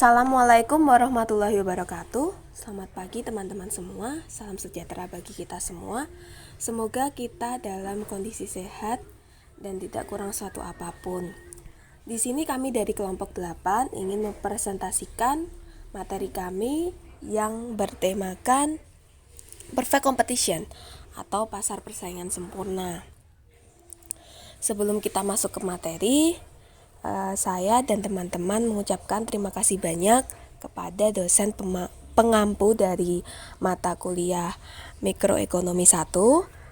Assalamualaikum warahmatullahi wabarakatuh. Selamat pagi teman-teman semua. Salam sejahtera bagi kita semua. Semoga kita dalam kondisi sehat dan tidak kurang suatu apapun. Di sini kami dari kelompok 8 ingin mempresentasikan materi kami yang bertemakan Perfect Competition atau pasar persaingan sempurna. Sebelum kita masuk ke materi, saya dan teman-teman mengucapkan terima kasih banyak kepada dosen pengampu dari mata kuliah Mikroekonomi 1,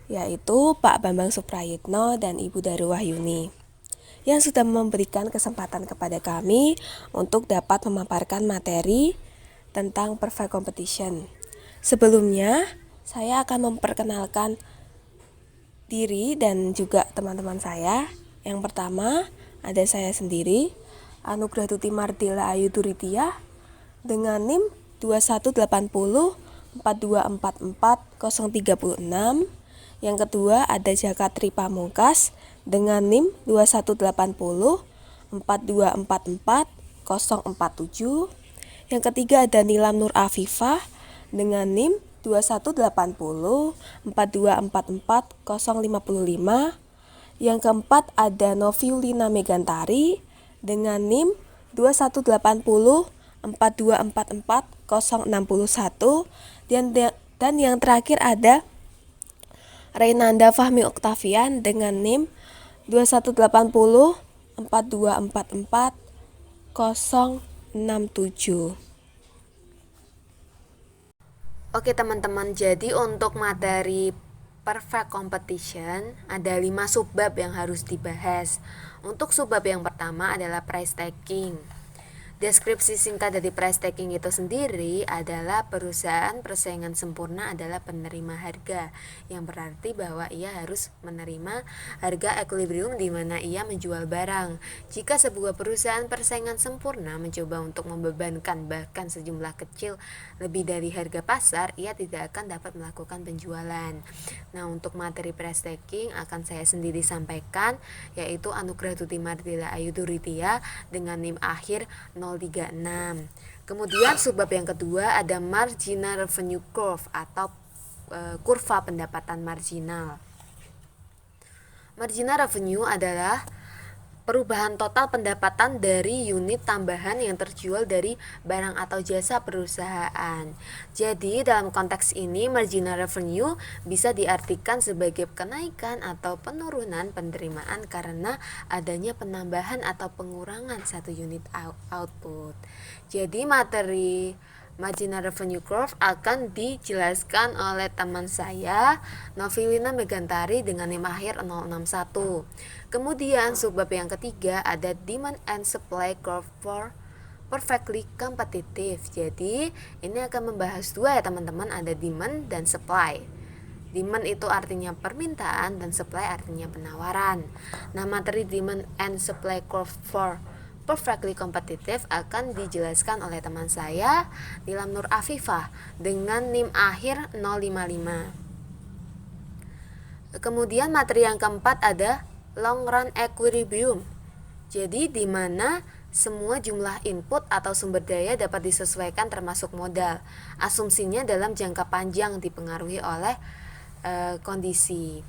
yaitu Pak Bambang Suprayitno dan Ibu Daru Wahyuni, yang sudah memberikan kesempatan kepada kami untuk dapat memaparkan materi tentang Perfect Competition. Sebelumnya, saya akan memperkenalkan diri dan juga teman-teman saya. Yang pertama, ada saya sendiri, Anugrah Tuti Mardila Ayu Duritia, dengan NIM 2180 Yang kedua ada Jaka Tri Pamungkas dengan NIM 2180. Yang ketiga ada Nilam Nur Afifah dengan NIM 2180. Yang keempat ada Noviulina Megantari dengan NIM 2180. Dan yang terakhir ada Reynanda Fahmi Oktavian dengan NIM 2180. Oke teman-teman, jadi untuk materi Perfect Competition ada 5 subbab yang harus dibahas. Untuk subbab yang pertama adalah price tagging. Deskripsi singkat dari price tagging itu sendiri adalah perusahaan persaingan sempurna adalah penerima harga, yang berarti bahwa ia harus menerima harga equilibrium di mana ia menjual barang. Jika sebuah perusahaan persaingan sempurna mencoba untuk membebankan bahkan sejumlah kecil lebih dari harga pasar, ia tidak akan dapat melakukan penjualan. Nah, untuk materi price tagging akan saya sendiri sampaikan, yaitu Anugrah Tuti Mardila Ayu Duritia dengan NIM akhir 036. Kemudian subbab yang kedua ada marginal revenue curve atau kurva pendapatan marginal. Marginal revenue adalah perubahan total pendapatan dari unit tambahan yang terjual dari barang atau jasa perusahaan. Jadi dalam konteks ini marginal revenue bisa diartikan sebagai kenaikan atau penurunan penerimaan karena adanya penambahan atau pengurangan satu unit output. Jadi materi marginal revenue curve akan dijelaskan oleh teman saya Noviulina Megantari dengan NIM akhir 061. Kemudian subbab yang ketiga ada demand and supply curve for perfectly competitive. Jadi ini akan membahas dua ya teman-teman, ada demand dan supply. Demand itu artinya permintaan dan supply artinya penawaran. Nah, materi demand and supply curve for perfectly competitive akan dijelaskan oleh teman saya Nilam Nur Afifah dengan NIM akhir 055. Kemudian materi yang keempat ada long run equilibrium. Jadi di mana semua jumlah input atau sumber daya dapat disesuaikan termasuk modal. Asumsinya dalam jangka panjang dipengaruhi oleh kondisi.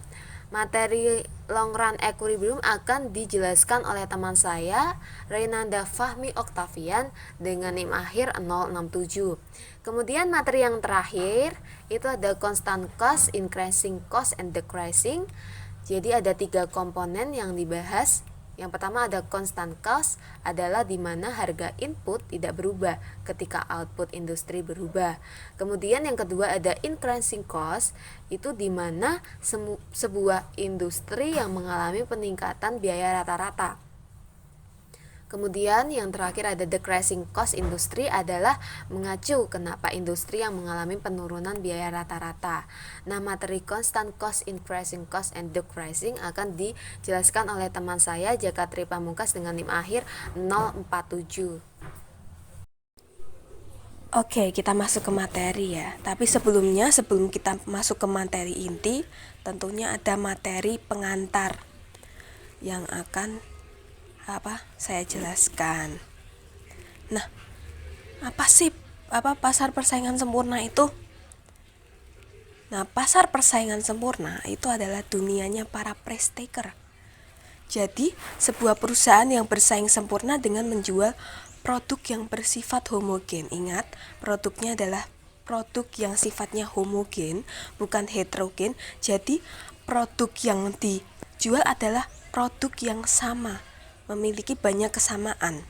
Materi long run equilibrium akan dijelaskan oleh teman saya Reynanda Fahmi Oktavian dengan NIM akhir 067. Kemudian materi yang terakhir itu ada constant cost, increasing cost, and decreasing. Jadi ada 3 komponen yang dibahas. Yang pertama ada constant cost, adalah di mana harga input tidak berubah ketika output industri berubah. Kemudian yang kedua ada increasing cost, itu di mana sebuah industri yang mengalami peningkatan biaya rata-rata. Kemudian yang terakhir ada decreasing cost industri, adalah mengacu kenapa industri yang mengalami penurunan biaya rata-rata. Nah, materi constant cost, increasing cost, and decreasing akan dijelaskan oleh teman saya Jaka Tri Pamungkas dengan NIM akhir 047. Oke, kita masuk ke materi ya. Tapi sebelumnya, sebelum kita masuk ke materi inti, tentunya ada materi pengantar yang akan saya jelaskan. Nah, Apa sih pasar persaingan sempurna itu? Nah, pasar persaingan sempurna itu adalah dunianya para price taker. Jadi, sebuah perusahaan yang bersaing sempurna dengan menjual produk yang bersifat homogen. Ingat, produknya adalah produk yang sifatnya homogen, bukan heterogen. Jadi, produk yang dijual adalah produk yang sama, memiliki banyak kesamaan.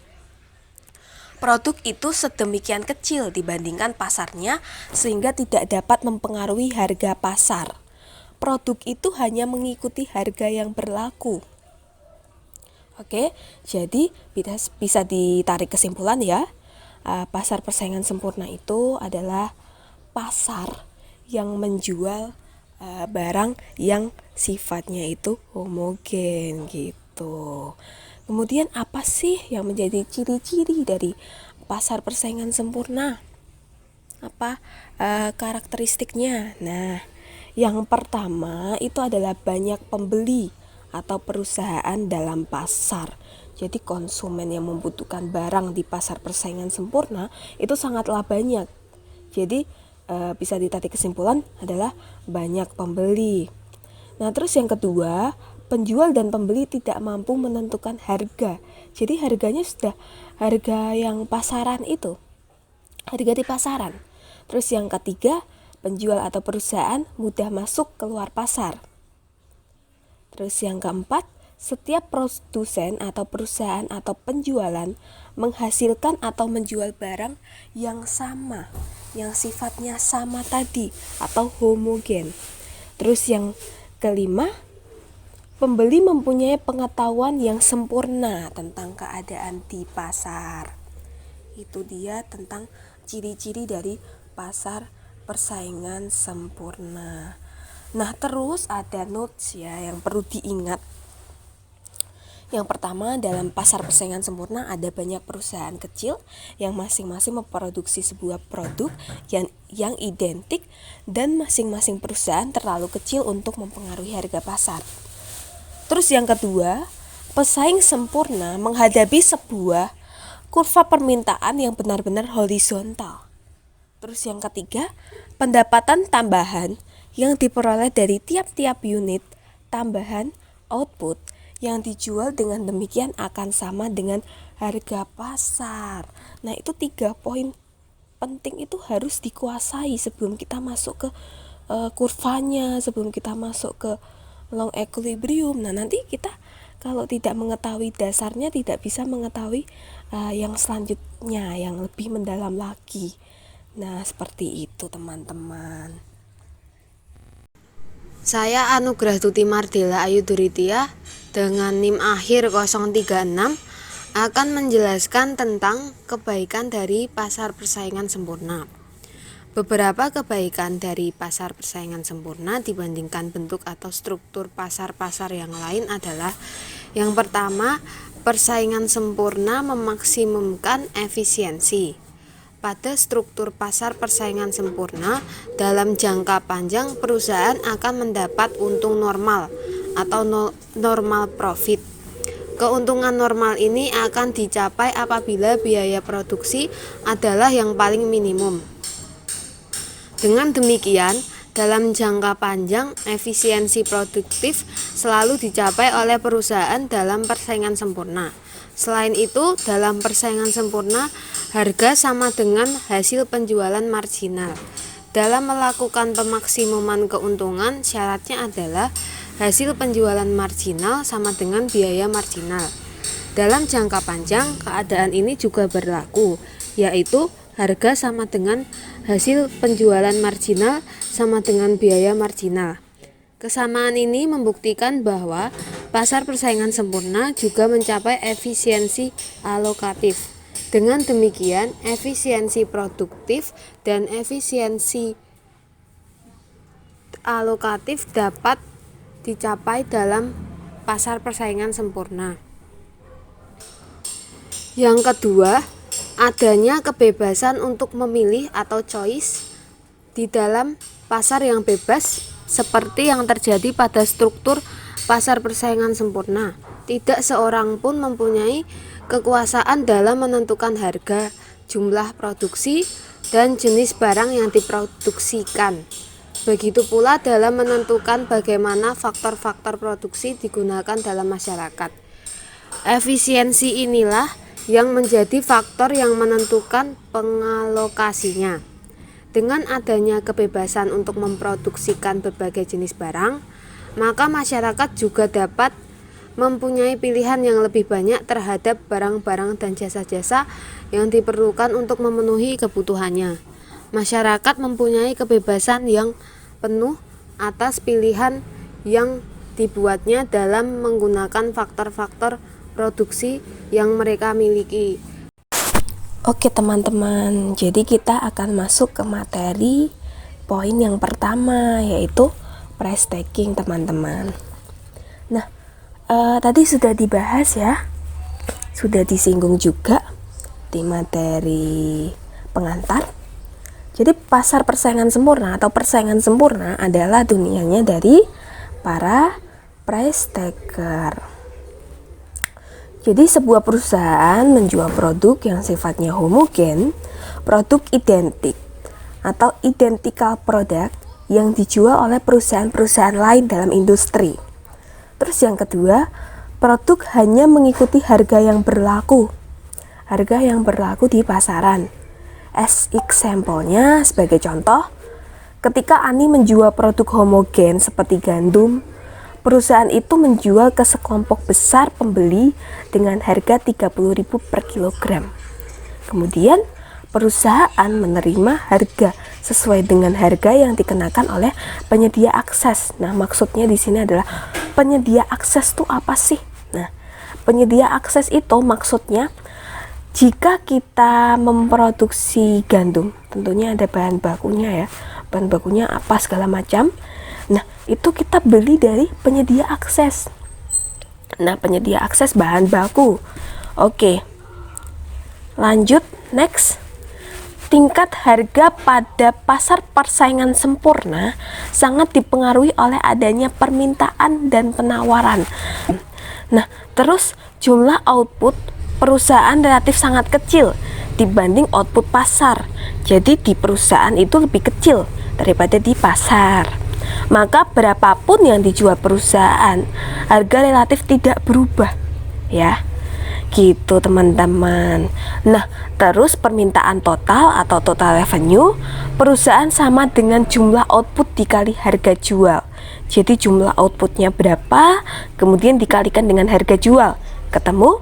Produk itu sedemikian kecil dibandingkan pasarnya sehingga tidak dapat mempengaruhi harga pasar. Produk itu hanya mengikuti harga yang berlaku. Oke, jadi bisa ditarik kesimpulan ya. Pasar persaingan sempurna itu adalah pasar yang menjual barang yang sifatnya itu homogen gitu. Kemudian apa sih yang menjadi ciri-ciri dari pasar persaingan sempurna? Apa karakteristiknya? Nah, yang pertama itu adalah banyak pembeli atau perusahaan dalam pasar. Jadi konsumen yang membutuhkan barang di pasar persaingan sempurna itu sangatlah banyak. Jadi bisa ditarik kesimpulan adalah banyak pembeli. Nah, terus yang kedua, penjual dan pembeli tidak mampu menentukan harga. Jadi harganya sudah harga yang pasaran itu. Harga di pasaran. Terus yang ketiga, penjual atau perusahaan mudah masuk keluar pasar. Terus yang keempat, setiap produsen atau perusahaan atau penjualan menghasilkan atau menjual barang yang sama, yang sifatnya sama tadi atau homogen. Terus yang kelima, pembeli mempunyai pengetahuan yang sempurna tentang keadaan di pasar. Itu dia tentang ciri-ciri dari pasar persaingan sempurna. Nah, terus ada notes ya yang perlu diingat. Yang pertama, dalam pasar persaingan sempurna ada banyak perusahaan kecil yang masing-masing memproduksi sebuah produk yang identik dan masing-masing perusahaan terlalu kecil untuk mempengaruhi harga pasar. Terus yang kedua, pesaing sempurna menghadapi sebuah kurva permintaan yang benar-benar horizontal. Terus yang ketiga, pendapatan tambahan yang diperoleh dari tiap-tiap unit tambahan output yang dijual dengan demikian akan sama dengan harga pasar. Nah, itu 3 poin penting itu harus dikuasai sebelum kita masuk ke kurvanya, sebelum kita masuk ke long equilibrium. Nah, nanti kita kalau tidak mengetahui dasarnya tidak bisa mengetahui yang selanjutnya yang lebih mendalam lagi. Nah, seperti itu teman-teman. Saya Anugrah Tuti Mardela Ayu Duritia dengan NIM akhir 036 akan menjelaskan tentang kebaikan dari pasar persaingan sempurna. Beberapa kebaikan dari pasar persaingan sempurna dibandingkan bentuk atau struktur pasar-pasar yang lain adalah: yang pertama, persaingan sempurna memaksimumkan efisiensi. Pada struktur pasar persaingan sempurna, dalam jangka panjang perusahaan akan mendapat untung normal atau normal profit. Keuntungan normal ini akan dicapai apabila biaya produksi adalah yang paling minimum. Dengan demikian, dalam jangka panjang, efisiensi produktif selalu dicapai oleh perusahaan dalam persaingan sempurna. Selain itu, dalam persaingan sempurna, harga sama dengan hasil penjualan marginal. Dalam melakukan pemaksimuman keuntungan, syaratnya adalah hasil penjualan marginal sama dengan biaya marginal. Dalam jangka panjang, keadaan ini juga berlaku, yaitu harga sama dengan hasil penjualan marginal sama dengan biaya marginal. Kesamaan ini membuktikan bahwa pasar persaingan sempurna juga mencapai efisiensi alokatif. Dengan demikian, efisiensi produktif dan efisiensi alokatif dapat dicapai dalam pasar persaingan sempurna. Yang kedua, adanya kebebasan untuk memilih atau choice di dalam pasar yang bebas seperti yang terjadi pada struktur pasar persaingan sempurna. Tidak seorang pun mempunyai kekuasaan dalam menentukan harga. jumlah produksi, dan jenis barang yang diproduksikan. Begitu pula dalam menentukan bagaimana faktor-faktor produksi digunakan dalam masyarakat. Efisiensi inilah yang menjadi faktor yang menentukan pengalokasinya. Dengan adanya kebebasan untuk memproduksikan berbagai jenis barang, maka masyarakat juga dapat mempunyai pilihan yang lebih banyak terhadap barang-barang dan jasa-jasa yang diperlukan untuk memenuhi kebutuhannya. Masyarakat mempunyai kebebasan yang penuh atas pilihan yang dibuatnya dalam menggunakan faktor-faktor produksi yang mereka miliki. Oke teman-teman, jadi kita akan masuk ke materi poin yang pertama, yaitu price taking teman-teman. Nah, tadi sudah dibahas ya, sudah disinggung juga di materi pengantar. Jadi pasar persaingan sempurna atau persaingan sempurna adalah dunianya dari para price taker. Jadi sebuah perusahaan menjual produk yang sifatnya homogen, produk identik atau identical product yang dijual oleh perusahaan-perusahaan lain dalam industri. Terus yang kedua, produk hanya mengikuti harga yang berlaku di pasaran. As example-nya, sebagai contoh, ketika Ani menjual produk homogen seperti gandum, perusahaan itu menjual ke sekelompok besar pembeli dengan harga 30.000 per kilogram. Kemudian perusahaan menerima harga sesuai dengan harga yang dikenakan oleh penyedia akses. Nah, maksudnya di sini adalah penyedia akses itu apa sih? Nah, penyedia akses itu maksudnya jika kita memproduksi gandum, tentunya ada bahan bakunya ya. Bahan bakunya apa segala macam. Nah, itu kita beli dari penyedia akses. Nah, penyedia akses bahan baku. Oke. Lanjut, next. Tingkat harga pada pasar persaingan sempurna sangat dipengaruhi oleh adanya permintaan dan penawaran. Nah, terus jumlah output perusahaan relatif sangat kecil dibanding output pasar. Jadi di perusahaan itu lebih kecil daripada di pasar. Maka berapapun yang dijual perusahaan, harga relatif tidak berubah ya. Gitu teman-teman. Nah, terus permintaan total atau total revenue perusahaan sama dengan jumlah output dikali harga jual. Jadi jumlah outputnya berapa, kemudian dikalikan dengan harga jual, ketemu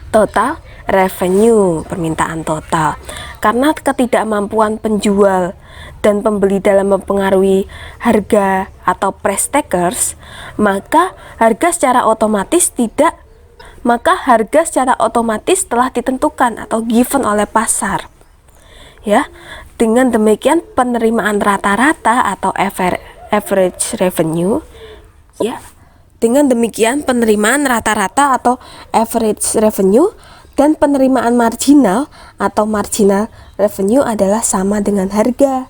total revenue, permintaan total. Karena ketidakmampuan penjual dan pembeli dalam mempengaruhi harga atau price takers, maka harga secara otomatis telah ditentukan atau given oleh pasar. Ya, dengan demikian penerimaan rata-rata atau average revenue, ya. Dengan demikian penerimaan rata-rata atau average revenue dan penerimaan marginal atau marginal revenue adalah sama dengan harga.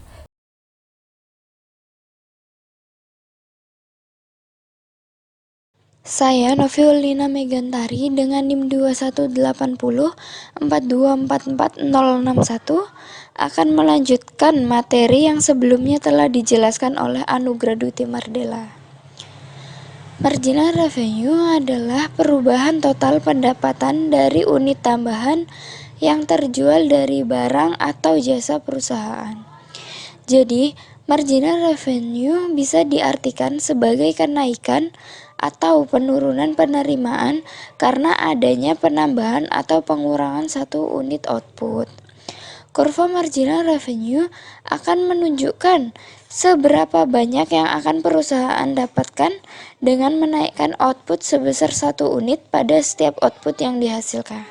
Saya Noviulina Megantari dengan NIM 21804244061 akan melanjutkan materi yang sebelumnya telah dijelaskan oleh Anugrah Duti Mardela. Marginal revenue adalah perubahan total pendapatan dari unit tambahan yang terjual dari barang atau jasa perusahaan. Jadi, marginal revenue bisa diartikan sebagai kenaikan atau penurunan penerimaan karena adanya penambahan atau pengurangan satu unit output. Kurva marginal revenue akan menunjukkan seberapa banyak yang akan perusahaan dapatkan dengan menaikkan output sebesar 1 unit pada setiap output yang dihasilkan.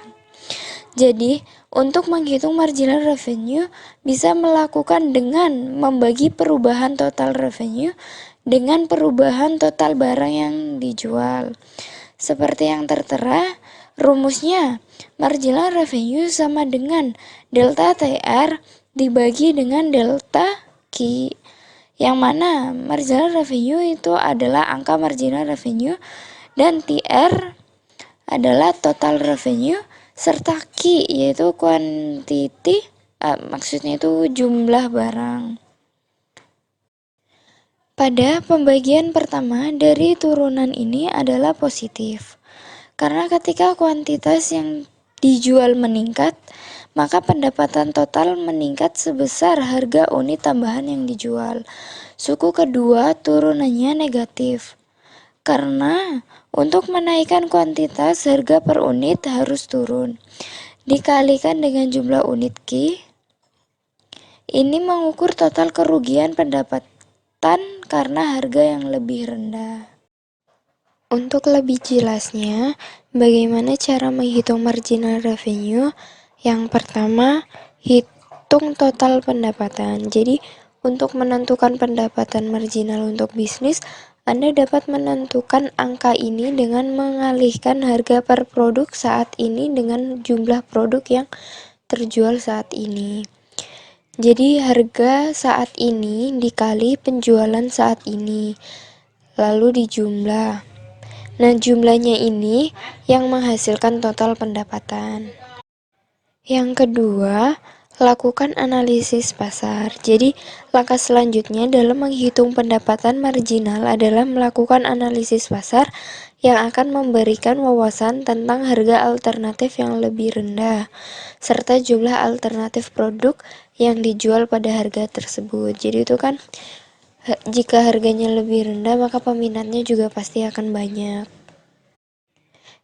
Jadi, untuk menghitung marginal revenue bisa melakukan dengan membagi perubahan total revenue dengan perubahan total barang yang dijual. Seperti yang tertera, rumusnya marginal revenue sama dengan delta TR dibagi dengan delta Q, yang mana marginal revenue itu adalah angka marginal revenue dan TR adalah total revenue serta Q yaitu quantity, maksudnya itu jumlah barang. Pada pembagian pertama dari turunan ini adalah positif, karena ketika kuantitas yang dijual meningkat, maka pendapatan total meningkat sebesar harga unit tambahan yang dijual. Suku kedua turunannya negatif, karena untuk menaikkan kuantitas harga per unit harus turun, dikalikan dengan jumlah unit Q. Ini mengukur total kerugian pendapatan karena harga yang lebih rendah. Untuk lebih jelasnya, bagaimana cara menghitung marginal revenue? Yang pertama, hitung total pendapatan. Jadi, untuk menentukan pendapatan marginal untuk bisnis, Anda dapat menentukan angka ini dengan mengalihkan harga per produk saat ini dengan jumlah produk yang terjual saat ini. Jadi harga saat ini dikali penjualan saat ini, lalu dijumlah. Nah, jumlahnya ini yang menghasilkan total pendapatan. Yang kedua, lakukan analisis pasar. Jadi, langkah selanjutnya dalam menghitung pendapatan marginal adalah melakukan analisis pasar yang akan memberikan wawasan tentang harga alternatif yang lebih rendah, serta jumlah alternatif produk yang dijual pada harga tersebut. Jadi itu kan jika harganya lebih rendah, maka peminatnya juga pasti akan banyak.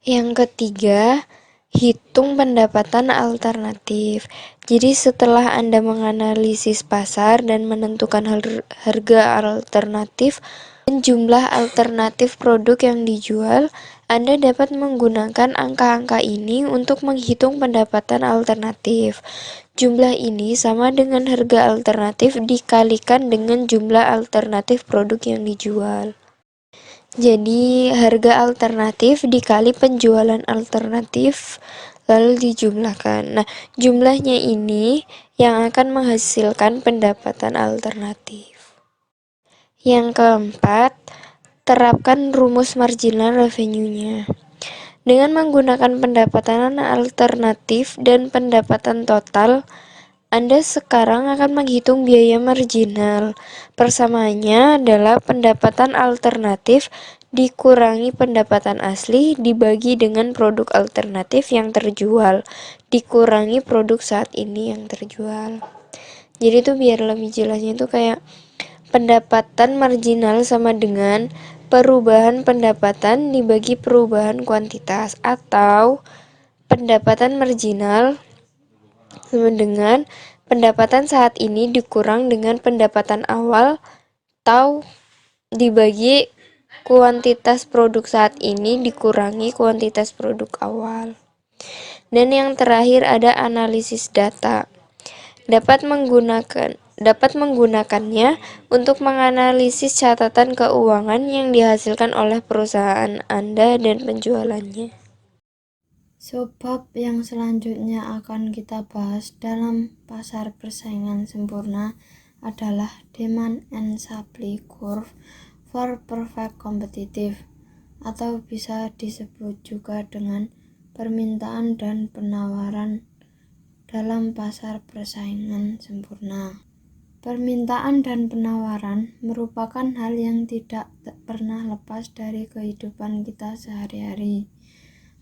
Yang ketiga, hitung pendapatan alternatif. Jadi setelah Anda menganalisis pasar dan menentukan harga alternatif dan jumlah alternatif produk yang dijual, Anda dapat menggunakan angka-angka ini untuk menghitung pendapatan alternatif. Jumlah ini sama dengan harga alternatif dikalikan dengan jumlah alternatif produk yang dijual. Jadi, harga alternatif dikali penjualan alternatif lalu dijumlahkan. Nah, jumlahnya ini yang akan menghasilkan pendapatan alternatif. Yang keempat, terapkan rumus marginal revenue-nya. Dengan menggunakan pendapatan alternatif dan pendapatan total, Anda sekarang akan menghitung biaya marginal. Persamaannya adalah pendapatan alternatif dikurangi pendapatan asli dibagi dengan produk alternatif yang terjual dikurangi produk saat ini yang terjual. Jadi itu biar lebih jelasnya itu kayak pendapatan marginal sama dengan perubahan pendapatan dibagi perubahan kuantitas, atau pendapatan marginal sama dengan pendapatan saat ini dikurang dengan pendapatan awal atau dibagi kuantitas produk saat ini dikurangi kuantitas produk awal. Dan yang terakhir ada analisis data. Dapat menggunakannya untuk menganalisis catatan keuangan yang dihasilkan oleh perusahaan Anda dan penjualannya. Sebab yang selanjutnya akan kita bahas dalam pasar persaingan sempurna adalah demand and supply curve for perfect competitive, atau bisa disebut juga dengan permintaan dan penawaran dalam pasar persaingan sempurna. Permintaan dan penawaran merupakan hal yang tidak pernah lepas dari kehidupan kita sehari-hari.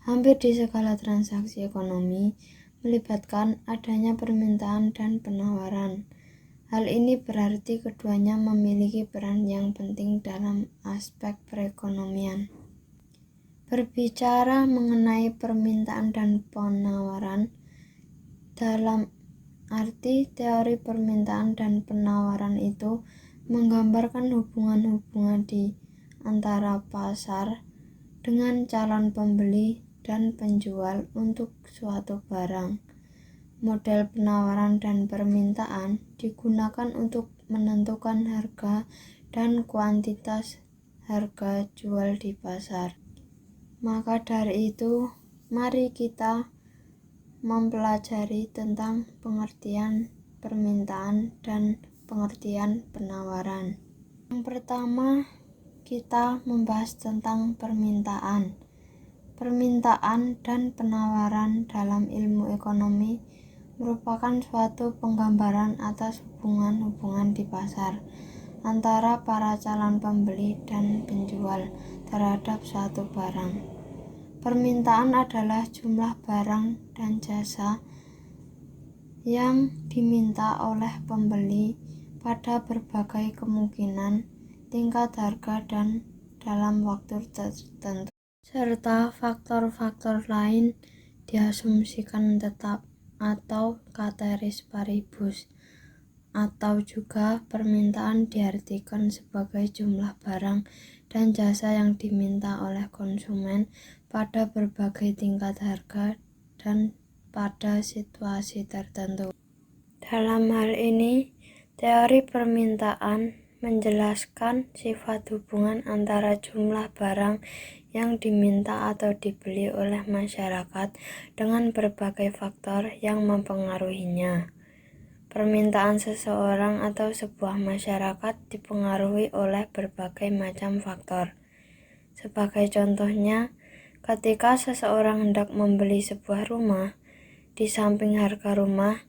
Hampir di segala transaksi ekonomi melibatkan adanya permintaan dan penawaran. Hal ini berarti keduanya memiliki peran yang penting dalam aspek perekonomian. Berbicara mengenai permintaan dan penawaran, dalam arti teori permintaan dan penawaran itu menggambarkan hubungan-hubungan di antara pasar dengan calon pembeli dan penjual untuk suatu barang. Model penawaran dan permintaan digunakan untuk menentukan harga dan kuantitas harga jual di pasar. Maka dari itu, mari kita mempelajari tentang pengertian permintaan dan pengertian penawaran. Yang pertama, kita membahas tentang permintaan. Permintaan dan penawaran dalam ilmu ekonomi merupakan suatu penggambaran atas hubungan-hubungan di pasar antara para calon pembeli dan penjual terhadap suatu barang. Permintaan adalah jumlah barang dan jasa yang diminta oleh pembeli pada berbagai kemungkinan, tingkat harga, dan dalam waktu tertentu, serta faktor-faktor lain diasumsikan tetap atau ceteris paribus, atau juga permintaan diartikan sebagai jumlah barang dan jasa yang diminta oleh konsumen pada berbagai tingkat harga dan pada situasi tertentu. Dalam hal ini, teori permintaan menjelaskan sifat hubungan antara jumlah barang yang diminta atau dibeli oleh masyarakat dengan berbagai faktor yang mempengaruhinya. Permintaan seseorang atau sebuah masyarakat dipengaruhi oleh berbagai macam faktor. Sebagai contohnya, ketika seseorang hendak membeli sebuah rumah, di samping harga rumah,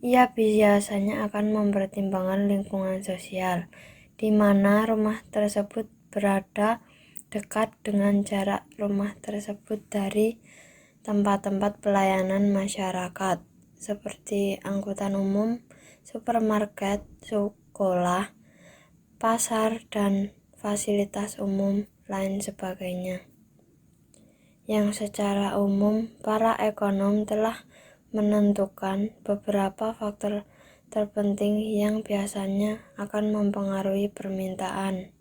ia biasanya akan mempertimbangkan lingkungan sosial, di mana rumah tersebut berada dekat dengan jarak rumah tersebut dari tempat-tempat pelayanan masyarakat, seperti angkutan umum, supermarket, sekolah, pasar, dan fasilitas umum lain sebagainya. Yang secara umum, para ekonom telah menentukan beberapa faktor terpenting yang biasanya akan mempengaruhi permintaan.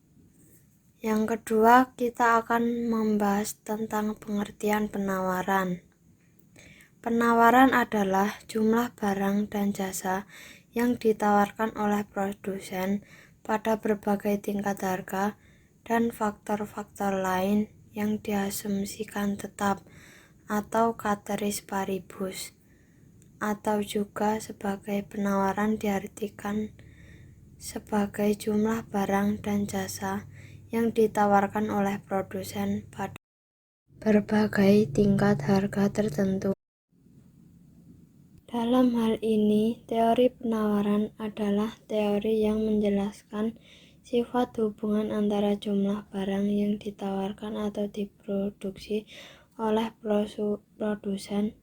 Yang kedua, kita akan membahas tentang pengertian penawaran. Penawaran adalah jumlah barang dan jasa yang ditawarkan oleh produsen pada berbagai tingkat harga dan faktor-faktor lain yang diasumsikan tetap atau ceteris paribus, atau juga sebagai penawaran diartikan sebagai jumlah barang dan jasa yang ditawarkan oleh produsen pada berbagai tingkat harga tertentu. Dalam hal ini, teori penawaran adalah teori yang menjelaskan sifat hubungan antara jumlah barang yang ditawarkan atau diproduksi oleh produsen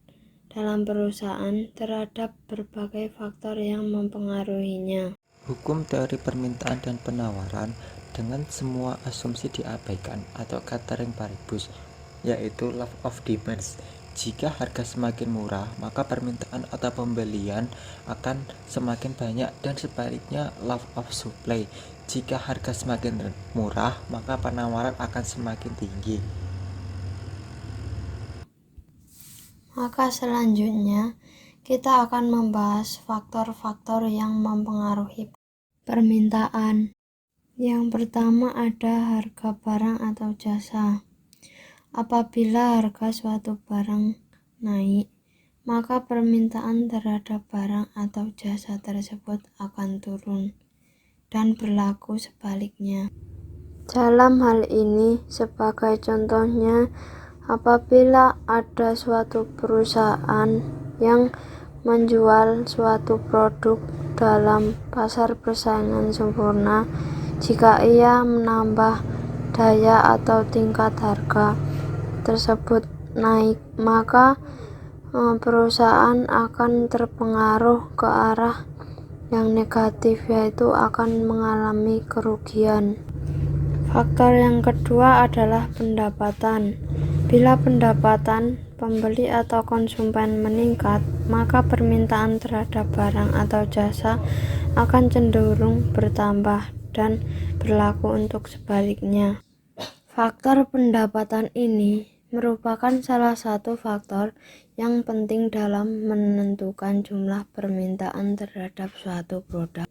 dalam perusahaan terhadap berbagai faktor yang mempengaruhinya. Hukum teori permintaan dan penawaran dengan semua asumsi diabaikan atau ceteris paribus, yaitu law of demand. Jika harga semakin murah, maka permintaan atau pembelian akan semakin banyak, dan sebaliknya law of supply. Jika harga semakin murah, maka penawaran akan semakin tinggi. Maka selanjutnya, kita akan membahas faktor-faktor yang mempengaruhi permintaan. Yang pertama ada harga barang atau jasa. Apabila harga suatu barang naik, maka permintaan terhadap barang atau jasa tersebut akan turun, dan berlaku sebaliknya. Dalam hal ini, sebagai contohnya, apabila ada suatu perusahaan yang menjual suatu produk dalam pasar persaingan sempurna, jika ia menambah daya atau tingkat harga tersebut naik, maka perusahaan akan terpengaruh ke arah yang negatif, yaitu akan mengalami kerugian. Faktor yang kedua adalah pendapatan. Bila pendapatan pembeli atau konsumen meningkat, maka permintaan terhadap barang atau jasa akan cenderung bertambah, dan berlaku untuk sebaliknya. Faktor pendapatan ini merupakan salah satu faktor yang penting dalam menentukan jumlah permintaan terhadap suatu produk.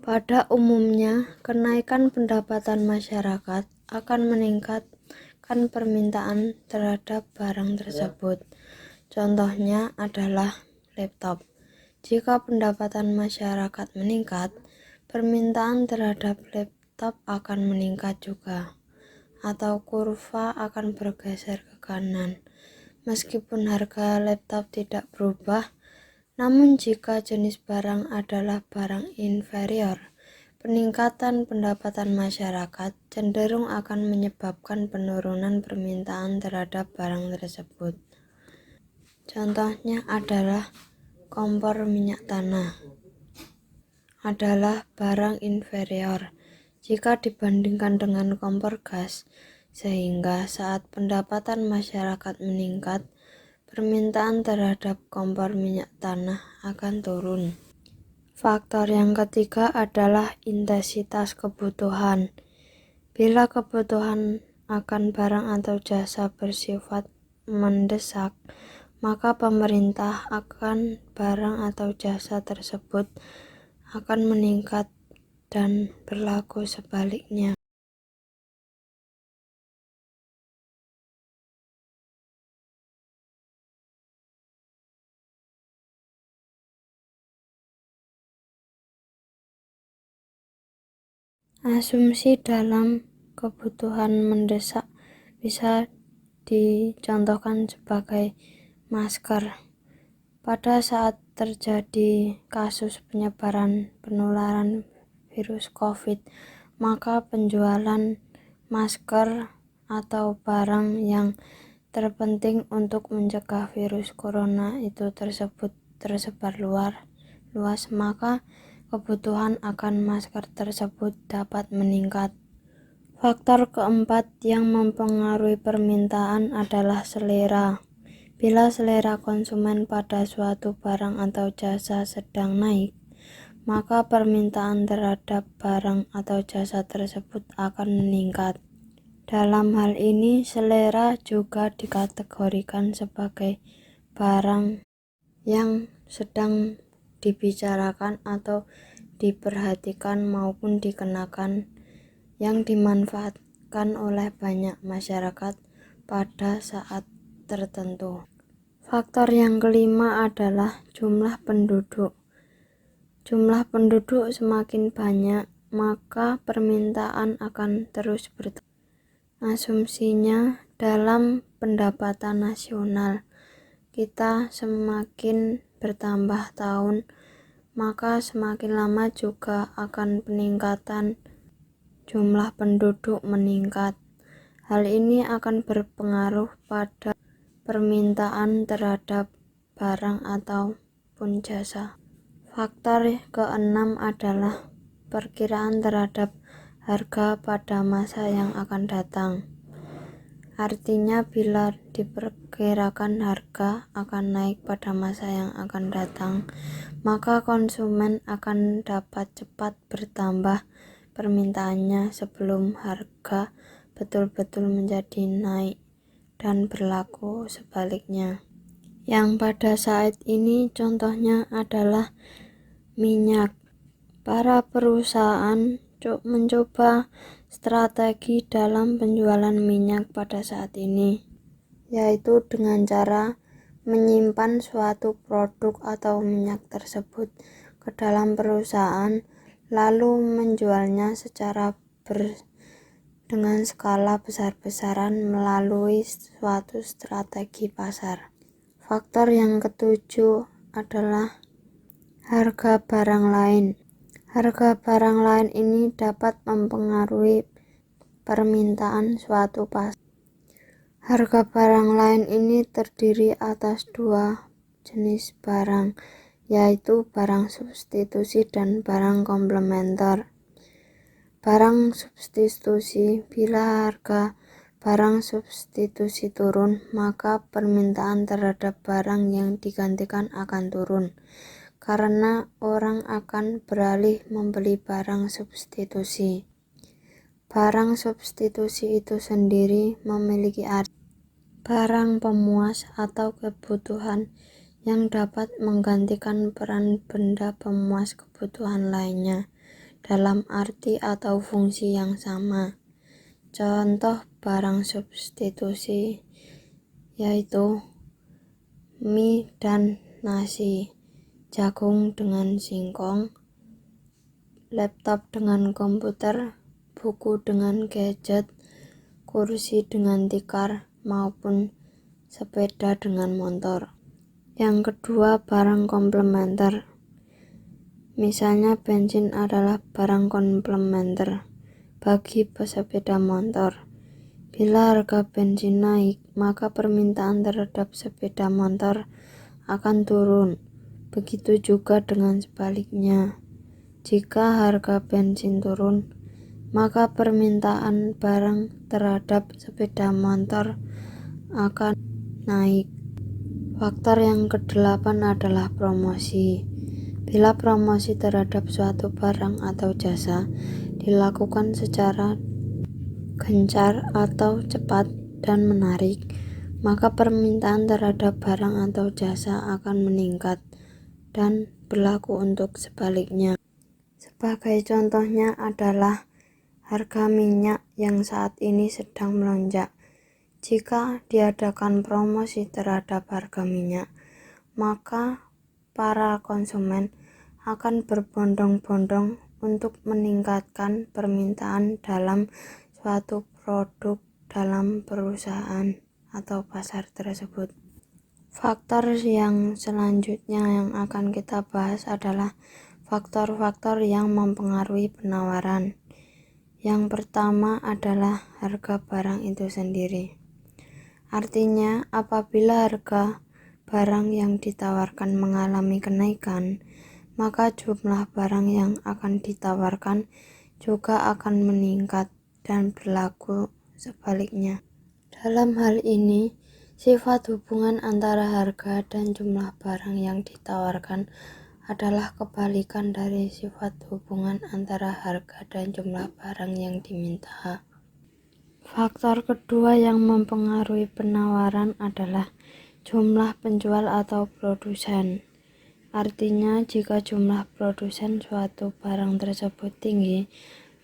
Pada umumnya, kenaikan pendapatan masyarakat akan meningkatkan permintaan terhadap barang tersebut. Contohnya adalah laptop. Jika pendapatan masyarakat meningkat, permintaan terhadap laptop akan meningkat juga. atau kurva akan bergeser ke kanan. Meskipun harga laptop tidak berubah, namun jika jenis barang adalah barang inferior, peningkatan pendapatan masyarakat cenderung akan menyebabkan penurunan permintaan terhadap barang tersebut. Contohnya adalah kompor minyak tanah adalah barang inferior jika dibandingkan dengan kompor gas, sehingga saat pendapatan masyarakat meningkat, permintaan terhadap kompor minyak tanah akan turun. Faktor yang ketiga adalah intensitas kebutuhan. Bila kebutuhan akan barang atau jasa bersifat mendesak, maka pemerintah akan barang atau jasa tersebut akan meningkat dan berlaku sebaliknya. Asumsi dalam kebutuhan mendesak bisa dicontohkan sebagai masker. Pada saat terjadi kasus penyebaran penularan virus COVID, maka penjualan masker atau barang yang terpenting untuk mencegah virus corona itu tersebut tersebar luas, maka kebutuhan akan masker tersebut dapat meningkat. Faktor keempat yang mempengaruhi permintaan adalah selera. Bila selera konsumen pada suatu barang atau jasa sedang naik, maka permintaan terhadap barang atau jasa tersebut akan meningkat. Dalam hal ini, selera juga dikategorikan sebagai barang yang sedang dibicarakan atau diperhatikan maupun dikenakan yang dimanfaatkan oleh banyak masyarakat pada saat tertentu. Faktor yang kelima adalah jumlah penduduk. Jumlah penduduk semakin banyak, maka permintaan akan terus bertambah. Asumsinya, dalam pendapatan nasional kita semakin bertambah tahun, maka semakin lama juga akan peningkatan jumlah penduduk meningkat. Hal ini akan berpengaruh pada permintaan terhadap barang ataupun jasa. Faktor keenam adalah perkiraan terhadap harga pada masa yang akan datang. Artinya, bila diperkirakan harga akan naik pada masa yang akan datang, maka konsumen akan dapat cepat bertambah permintaannya sebelum harga betul-betul menjadi naik, dan berlaku sebaliknya. Yang pada saat ini contohnya adalah minyak. Para perusahaan mencoba strategi dalam penjualan minyak pada saat ini, yaitu dengan cara menyimpan suatu produk atau minyak tersebut ke dalam perusahaan, lalu menjualnya secara dengan skala besar-besaran melalui suatu strategi pasar. Faktor yang ketujuh adalah harga barang lain. Harga barang lain ini dapat mempengaruhi permintaan suatu pasar. Harga barang lain ini terdiri atas dua jenis barang, yaitu barang substitusi dan barang komplementer. Barang substitusi, bila harga barang substitusi turun, maka permintaan terhadap barang yang digantikan akan turun, karena orang akan beralih membeli barang substitusi. Barang substitusi itu sendiri memiliki arti barang pemuas atau kebutuhan yang dapat menggantikan peran benda pemuas kebutuhan lainnya dalam arti atau fungsi yang sama. Contoh barang substitusi yaitu mie dan nasi, jagung dengan singkong, laptop dengan komputer, buku dengan gadget, kursi dengan tikar, maupun sepeda dengan motor. Yang kedua, barang komplementer. Misalnya bensin adalah barang komplementer bagi pesepeda motor. Bila harga bensin naik, maka permintaan terhadap sepeda motor akan turun. Begitu juga dengan sebaliknya. Jika harga bensin turun, maka permintaan barang terhadap sepeda motor akan naik. Faktor yang kedelapan adalah promosi. Bila promosi terhadap suatu barang atau jasa dilakukan secara gencar atau cepat dan menarik, maka permintaan terhadap barang atau jasa akan meningkat, dan berlaku untuk sebaliknya. Sebagai contohnya adalah harga minyak yang saat ini sedang melonjak. Jika diadakan promosi terhadap harga minyak, maka para konsumen akan berbondong-bondong untuk meningkatkan permintaan dalam suatu produk dalam perusahaan atau pasar tersebut. Faktor yang selanjutnya yang akan kita bahas adalah faktor-faktor yang mempengaruhi penawaran. Yang pertama adalah harga barang itu sendiri. Artinya, apabila harga barang yang ditawarkan mengalami kenaikan, maka jumlah barang yang akan ditawarkan juga akan meningkat, dan berlaku sebaliknya. Dalam hal ini, sifat hubungan antara harga dan jumlah barang yang ditawarkan adalah kebalikan dari sifat hubungan antara harga dan jumlah barang yang diminta. Faktor kedua yang mempengaruhi penawaran adalah jumlah penjual atau produsen. Artinya, jika jumlah produsen suatu barang tersebut tinggi,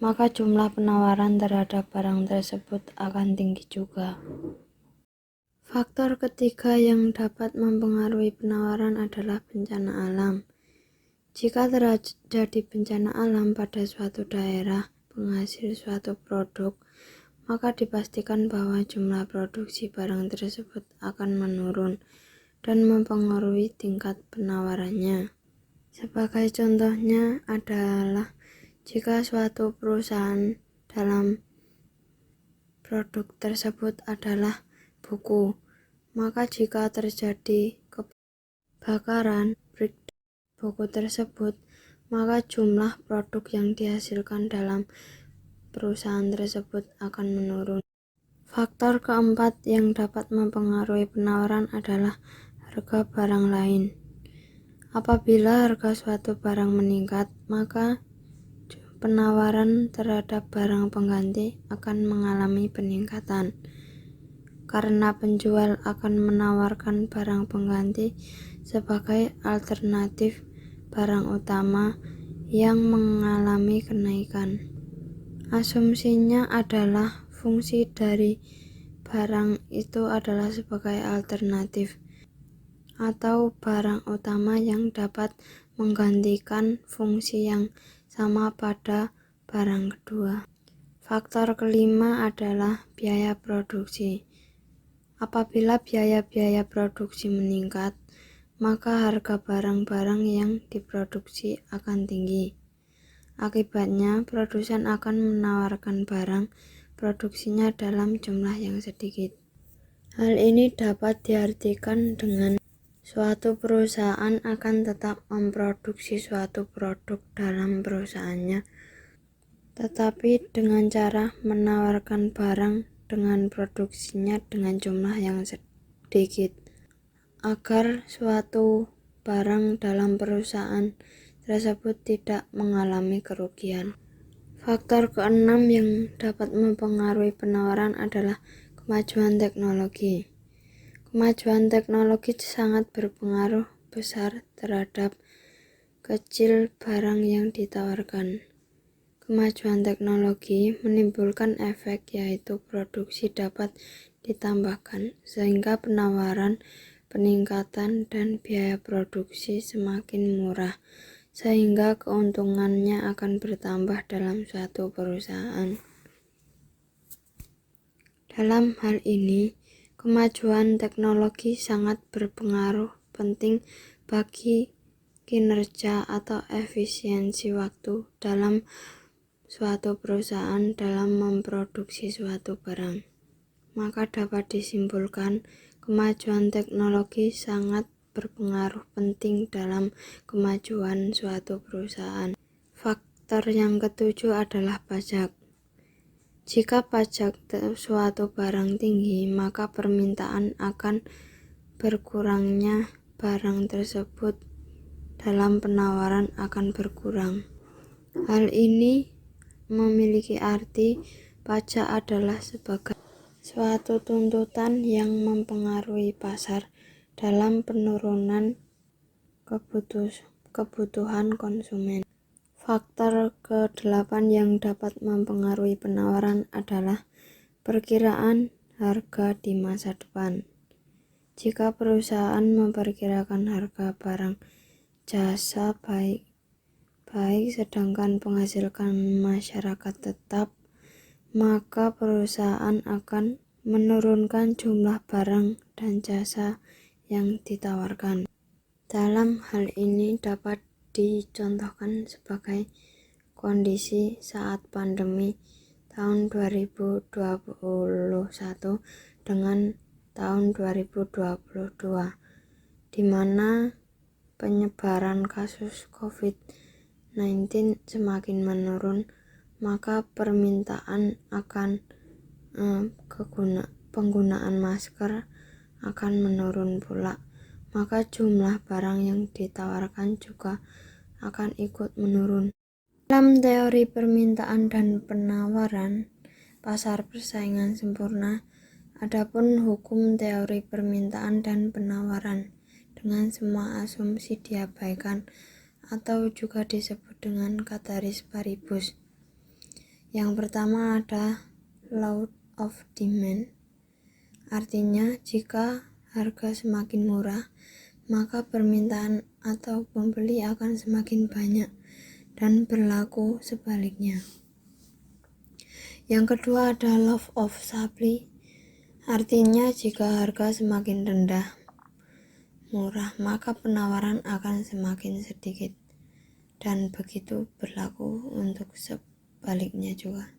maka jumlah penawaran terhadap barang tersebut akan tinggi juga. Faktor ketiga yang dapat mempengaruhi penawaran adalah bencana alam. Jika terjadi bencana alam pada suatu daerah penghasil suatu produk, maka dipastikan bahwa jumlah produksi barang tersebut akan menurun dan mempengaruhi tingkat penawarannya. Sebagai contohnya adalah jika suatu perusahaan dalam produk tersebut adalah buku, maka jika terjadi kebakaran buku tersebut, maka jumlah produk yang dihasilkan dalam perusahaan tersebut akan menurun. Faktor keempat yang dapat mempengaruhi penawaran adalah harga barang lain. Apabila harga suatu barang meningkat, maka penawaran terhadap barang pengganti akan mengalami peningkatan, karena penjual akan menawarkan barang pengganti sebagai alternatif barang utama yang mengalami kenaikan. Asumsinya adalah fungsi dari barang itu adalah sebagai alternatif atau barang utama yang dapat menggantikan fungsi yang sama pada barang kedua. Faktor kelima adalah biaya produksi. Apabila biaya produksi meningkat, maka harga barang-barang yang diproduksi akan tinggi. Akibatnya, produsen akan menawarkan barang produksinya dalam jumlah yang sedikit. Hal ini dapat diartikan dengan suatu perusahaan akan tetap memproduksi suatu produk dalam perusahaannya, tetapi dengan cara menawarkan barang dengan produksinya dengan jumlah yang sedikit, agar suatu barang dalam perusahaan tersebut tidak mengalami kerugian. Faktor keenam yang dapat mempengaruhi penawaran adalah kemajuan teknologi. Kemajuan teknologi sangat berpengaruh besar terhadap kecil barang yang ditawarkan. Kemajuan teknologi menimbulkan efek yaitu produksi dapat ditambahkan, sehingga penawaran, peningkatan, dan biaya produksi semakin murah, sehingga keuntungannya akan bertambah dalam suatu perusahaan. Dalam hal ini, kemajuan teknologi sangat berpengaruh penting bagi kinerja atau efisiensi waktu dalam suatu perusahaan dalam memproduksi suatu barang. Maka dapat disimpulkan, kemajuan teknologi sangat berpengaruh penting dalam kemajuan suatu perusahaan. Faktor yang ketujuh adalah pajak. Jika pajak suatu barang tinggi, maka permintaan akan berkurangnya barang tersebut dalam penawaran akan berkurang. Hal ini memiliki arti pajak adalah sebagai suatu tuntutan yang mempengaruhi pasar dalam penurunan kebutuhan konsumen. Faktor ke-8 yang dapat mempengaruhi penawaran adalah perkiraan harga di masa depan. Jika perusahaan memperkirakan harga barang jasa baik sedangkan menghasilkan masyarakat tetap, maka perusahaan akan menurunkan jumlah barang dan jasa yang ditawarkan. Dalam hal ini dapat dicontohkan sebagai kondisi saat pandemi tahun 2021 dengan tahun 2022, di mana penyebaran kasus COVID-19 semakin menurun, maka permintaan akan penggunaan masker akan menurun pula. Maka jumlah barang yang ditawarkan juga akan ikut menurun. Dalam teori permintaan dan penawaran, pasar persaingan sempurna, adapun hukum teori permintaan dan penawaran dengan semua asumsi diabaikan atau juga disebut dengan ceteris paribus. Yang pertama ada law of demand, artinya jika harga semakin murah, maka permintaan atau pembeli akan semakin banyak, dan berlaku sebaliknya. Yang kedua ada law of supply, artinya jika harga semakin rendah, murah, maka penawaran akan semakin sedikit, dan begitu berlaku untuk sebaliknya juga.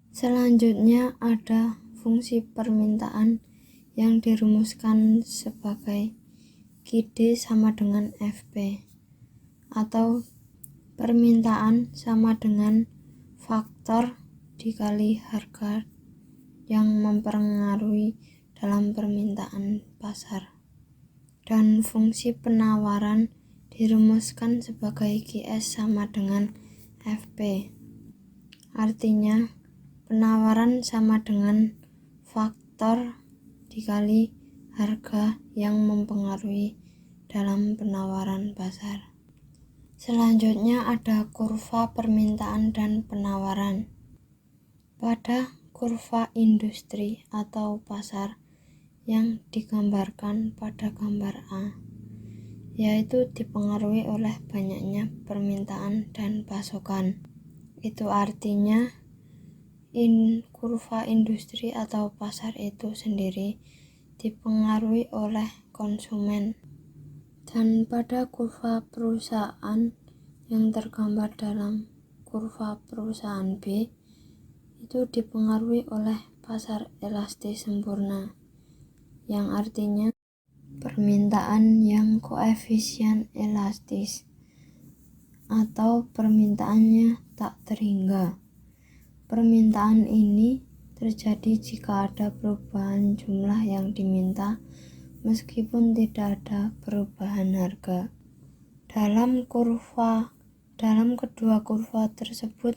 Selanjutnya ada fungsi permintaan yang dirumuskan sebagai QD sama dengan FP, atau permintaan sama dengan faktor dikali harga yang mempengaruhi dalam permintaan pasar. Dan fungsi penawaran dirumuskan sebagai QS sama dengan FP, artinya penawaran sama dengan faktor dikali harga yang mempengaruhi dalam penawaran pasar. Selanjutnya ada kurva permintaan dan penawaran. Pada kurva industri atau pasar yang digambarkan pada gambar A, yaitu dipengaruhi oleh banyaknya permintaan dan pasokan. Itu artinya kurva industri atau pasar itu sendiri dipengaruhi oleh konsumen. Dan pada kurva perusahaan yang tergambar dalam kurva perusahaan B, itu dipengaruhi oleh pasar elastis sempurna, yang artinya permintaan yang koefisien elastis atau permintaannya tak terhingga. Permintaan ini terjadi jika ada perubahan jumlah yang diminta meskipun tidak ada perubahan harga. Dalam kedua kurva tersebut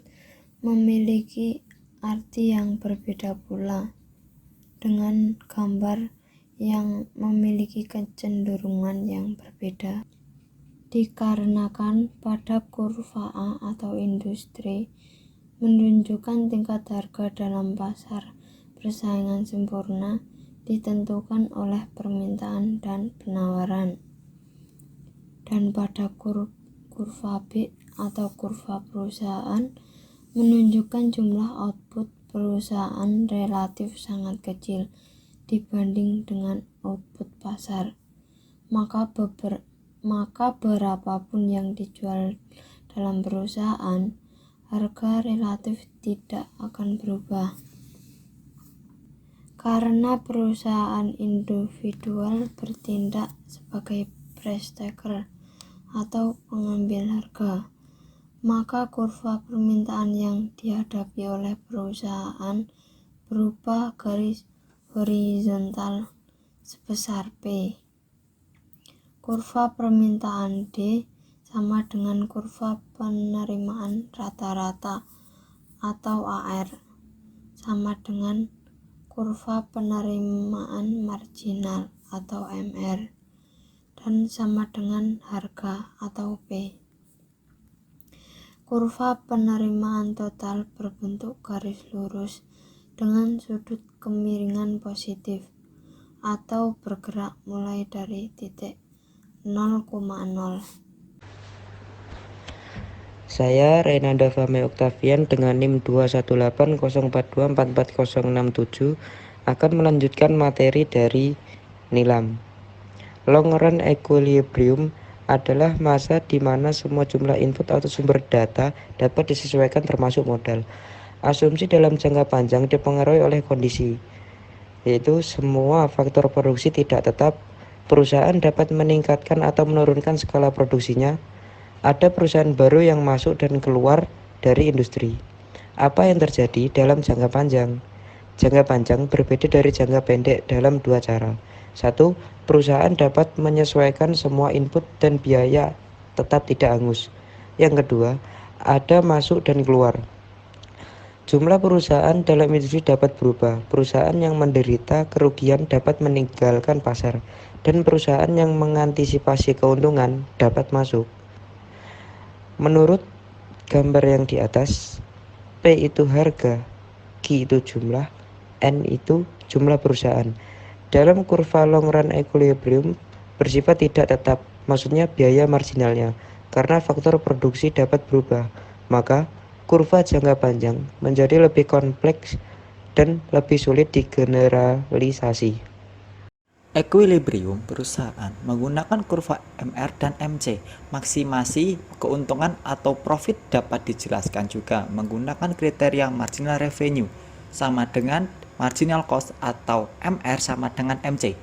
memiliki arti yang berbeda pula, dengan gambar yang memiliki kecenderungan yang berbeda. Dikarenakan pada kurva A atau industri menunjukkan tingkat harga dalam pasar persaingan sempurna ditentukan oleh permintaan dan penawaran. Dan pada kurva B atau kurva perusahaan menunjukkan jumlah output perusahaan relatif sangat kecil dibanding dengan output pasar, maka berapapun yang dijual dalam perusahaan, harga relatif tidak akan berubah. Karena perusahaan individual bertindak sebagai price taker atau pengambil harga, maka kurva permintaan yang dihadapi oleh perusahaan berupa garis horizontal sebesar P. Kurva permintaan D sama dengan kurva penerimaan rata-rata atau AR sama dengan kurva penerimaan marginal atau MR dan sama dengan harga atau P. Kurva penerimaan total berbentuk garis lurus dengan sudut kemiringan positif atau bergerak mulai dari titik 0,0. Saya Renanda Fame Octavian dengan NIM 21804244067 akan melanjutkan materi dari Nilam. Long run equilibrium adalah masa di mana semua jumlah input atau sumber data dapat disesuaikan termasuk modal. Asumsi dalam jangka panjang dipengaruhi oleh kondisi, yaitu semua faktor produksi tidak tetap, perusahaan dapat meningkatkan atau menurunkan skala produksinya, ada perusahaan baru yang masuk dan keluar dari industri. Apa yang terjadi dalam jangka panjang? Jangka panjang berbeda dari jangka pendek dalam dua cara. Satu, perusahaan dapat menyesuaikan semua input dan biaya tetap tidak hangus. Yang kedua, ada masuk dan keluar. Jumlah perusahaan dalam industri dapat berubah. Perusahaan yang menderita kerugian dapat meninggalkan pasar, dan perusahaan yang mengantisipasi keuntungan dapat masuk. Menurut gambar yang di atas, P itu harga, Q itu jumlah, N itu jumlah perusahaan. Dalam kurva long run equilibrium bersifat tidak tetap, maksudnya biaya marginalnya, karena faktor produksi dapat berubah. Maka kurva jangka panjang menjadi lebih kompleks dan lebih sulit digeneralisasi. Equilibrium perusahaan menggunakan kurva MR dan MC. Maksimasi keuntungan atau profit dapat dijelaskan juga menggunakan kriteria marginal revenue sama dengan marginal cost atau MR sama dengan MC.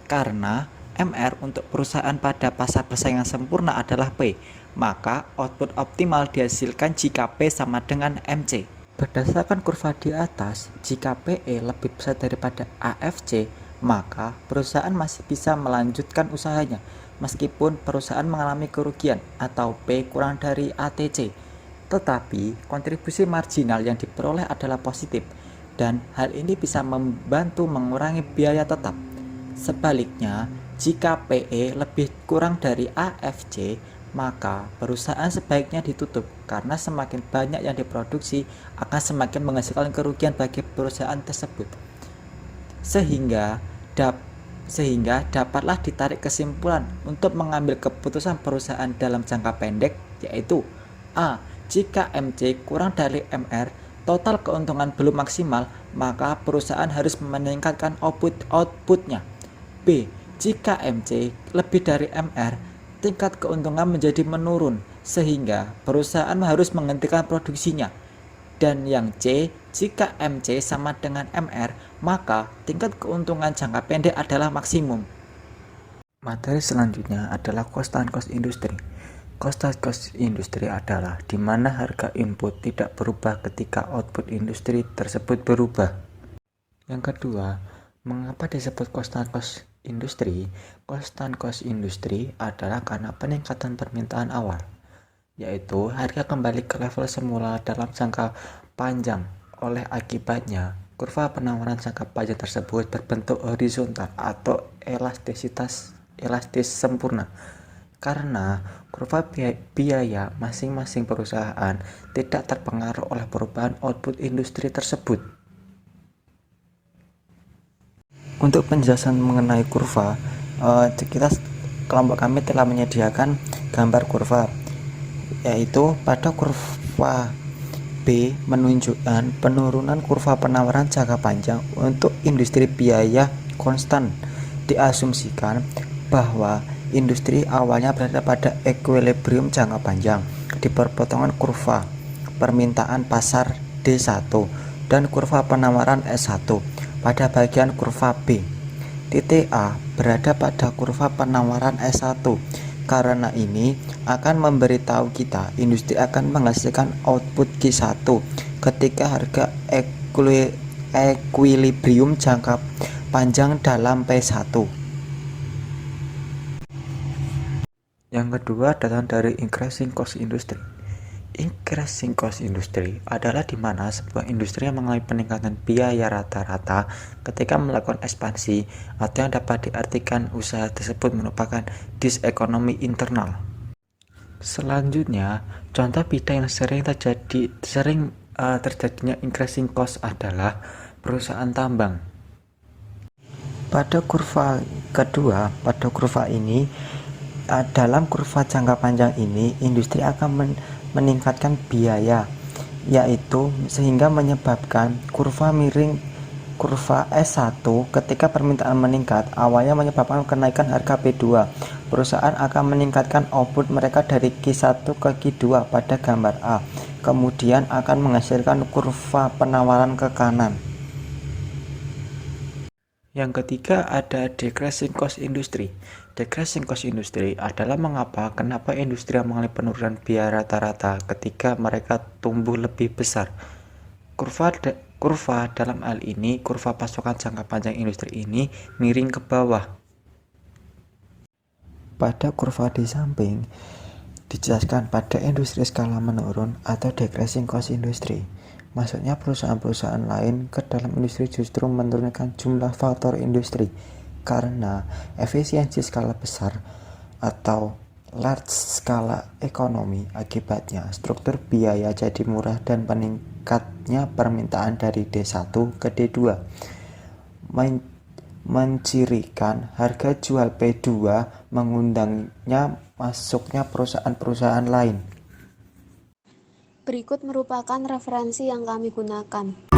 Karena MR untuk perusahaan pada pasar persaingan sempurna adalah P, maka output optimal dihasilkan jika P sama dengan MC. Berdasarkan kurva di atas, jika PE lebih besar daripada AFC, maka perusahaan masih bisa melanjutkan usahanya meskipun perusahaan mengalami kerugian atau P kurang dari ATC. Tetapi kontribusi marginal yang diperoleh adalah positif dan hal ini bisa membantu mengurangi biaya tetap. Sebaliknya, jika PE lebih kurang dari AFC, maka perusahaan sebaiknya ditutup karena semakin banyak yang diproduksi akan semakin menghasilkan kerugian bagi perusahaan tersebut. Sehingga dapatlah ditarik kesimpulan untuk mengambil keputusan perusahaan dalam jangka pendek, yaitu A. Jika MC kurang dari MR, total keuntungan belum maksimal, maka perusahaan harus meningkatkan outputnya. B. Jika MC lebih dari MR, tingkat keuntungan menjadi menurun, sehingga perusahaan harus menghentikan produksinya. Dan yang C, jika MC sama dengan MR, maka tingkat keuntungan jangka pendek adalah maksimum. Materi selanjutnya adalah cost and cost industri. Cost and cost industri adalah di mana harga input tidak berubah ketika output industri tersebut berubah. Yang kedua, mengapa disebut cost and cost industri? Cost and cost industri adalah karena peningkatan permintaan awal, yaitu harga kembali ke level semula dalam jangka panjang. Oleh akibatnya, kurva penawaran jangka panjang tersebut berbentuk horizontal atau elastis sempurna. Karena kurva biaya masing-masing perusahaan tidak terpengaruh oleh perubahan output industri tersebut. Untuk penjelasan mengenai kurva, kelompok kami telah menyediakan gambar kurva, yaitu pada kurva B menunjukkan penurunan kurva penawaran jangka panjang untuk industri biaya konstan. Diasumsikan bahwa industri awalnya berada pada equilibrium jangka panjang di perpotongan kurva permintaan pasar D1 dan kurva penawaran S1 pada bagian kurva B. Titik A berada pada kurva penawaran S1. Karena ini akan memberitahu kita industri akan menghasilkan output Q1 ketika harga equilibrium jangka panjang dalam P1. Yang kedua datang dari increasing cost industry. Increasing cost industry adalah di mana sebuah industri yang mengalami peningkatan biaya rata-rata ketika melakukan ekspansi, atau yang dapat diartikan usaha tersebut merupakan disekonomi internal. Selanjutnya, contoh bidang yang sering terjadinya increasing cost adalah perusahaan tambang. Pada kurva kedua, dalam kurva jangka panjang ini, industri akan meningkatkan biaya, yaitu sehingga menyebabkan kurva miring kurva S1 ketika permintaan meningkat, awalnya menyebabkan kenaikan harga P2. Perusahaan akan meningkatkan output mereka dari Q1 ke Q2 pada gambar A, kemudian akan menghasilkan kurva penawaran ke kanan. Yang ketiga ada decreasing cost industry. Decreasing cost industry adalah kenapa industri yang mengalami penurunan biaya rata-rata ketika mereka tumbuh lebih besar. Kurva dalam hal ini, kurva pasokan jangka panjang industri ini miring ke bawah. Pada kurva di samping dijelaskan pada industri skala menurun atau decreasing cost industry. Maksudnya perusahaan-perusahaan lain ke dalam industri justru menurunkan jumlah faktor industri karena efisiensi skala besar atau large skala ekonomi. Akibatnya struktur biaya jadi murah dan meningkatnya permintaan dari D1 ke D2 mencirikan harga jual P2, mengundangnya masuknya perusahaan-perusahaan lain. Berikut merupakan referensi yang kami gunakan.